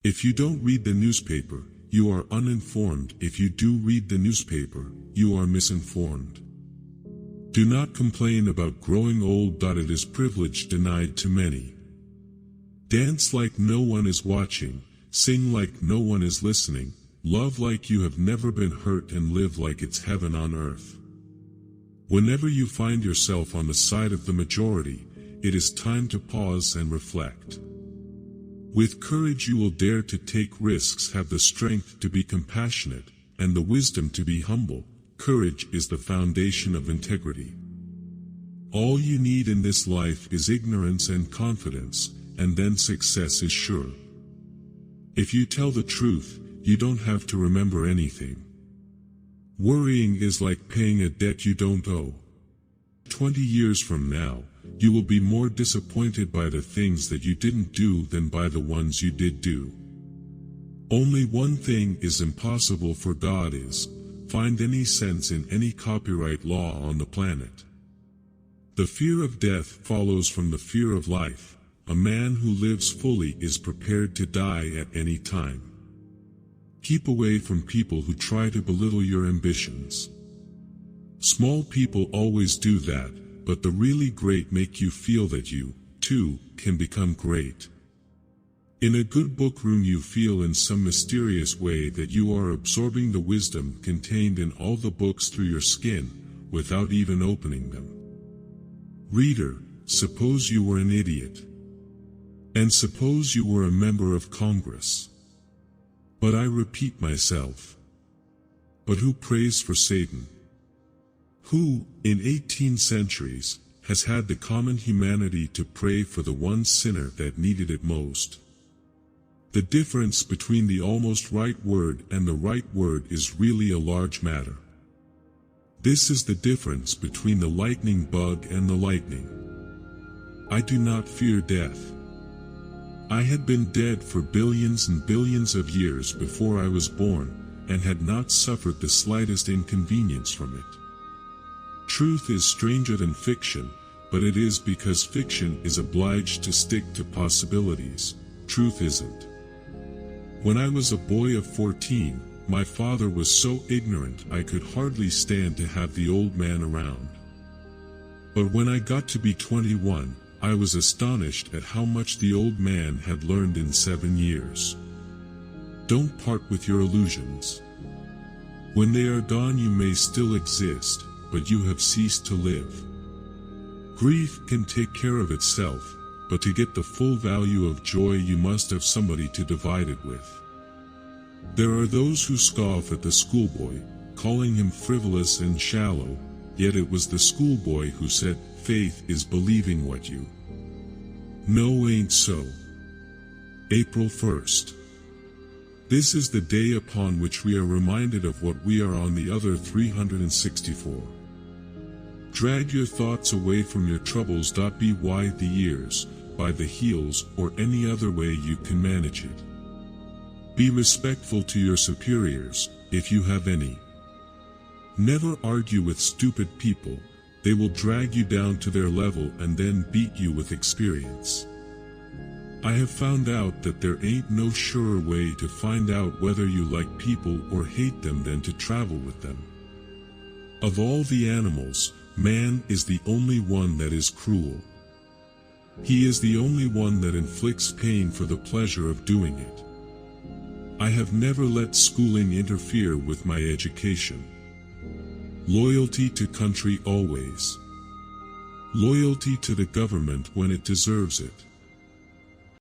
If you don't read the newspaper, you are uninformed. If you do read the newspaper, you are misinformed. Do not complain about growing old. It is privilege denied to many. Dance like no one is watching, sing like no one is listening, love like you have never been hurt, and live like it's heaven on earth. Whenever you find yourself on the side of the majority, it is time to pause and reflect. With courage you will dare to take risks, have the strength to be compassionate, and the wisdom to be humble. Courage is the foundation of integrity. All you need in this life is ignorance and confidence, and then success is sure. If you tell the truth, you don't have to remember anything. Worrying is like paying a debt you don't owe. 20 years from now, you will be more disappointed by the things that you didn't do than by the ones you did do. Only one thing is impossible for God is, find any sense in any copyright law on the planet. The fear of death follows from the fear of life. A man who lives fully is prepared to die at any time. Keep away from people who try to belittle your ambitions. Small people always do that, but the really great make you feel that you, too, can become great. In a good book room you feel in some mysterious way that you are absorbing the wisdom contained in all the books through your skin, without even opening them. Reader, suppose you were an idiot. And suppose you were a member of Congress. But I repeat myself. But who prays for Satan? Who, in 18 centuries, has had the common humanity to pray for the one sinner that needed it most? The difference between the almost right word and the right word is really a large matter. This is the difference between the lightning bug and the lightning. I do not fear death. I had been dead for billions and billions of years before I was born, and had not suffered the slightest inconvenience from it. Truth is stranger than fiction, but it is because fiction is obliged to stick to possibilities. Truth isn't. When I was a boy of 14, my father was so ignorant I could hardly stand to have the old man around. But when I got to be 21, I was astonished at how much the old man had learned in 7 years. Don't part with your illusions. When they are gone you may still exist, but you have ceased to live. Grief can take care of itself, but to get the full value of joy you must have somebody to divide it with. There are those who scoff at the schoolboy, calling him frivolous and shallow, yet it was the schoolboy who said, "Faith is believing what you know ain't so." April 1st. This is the day upon which we are reminded of what we are on the other 364. Drag your thoughts away from your troubles. Be wide the ears, by the heels, or any other way you can manage it. Be respectful to your superiors, if you have any. Never argue with stupid people. They will drag you down to their level and then beat you with experience. I have found out that there ain't no surer way to find out whether you like people or hate them than to travel with them. Of all the animals, man is the only one that is cruel. He is the only one that inflicts pain for the pleasure of doing it. I have never let schooling interfere with my education. Loyalty to country always. Loyalty to the government when it deserves it.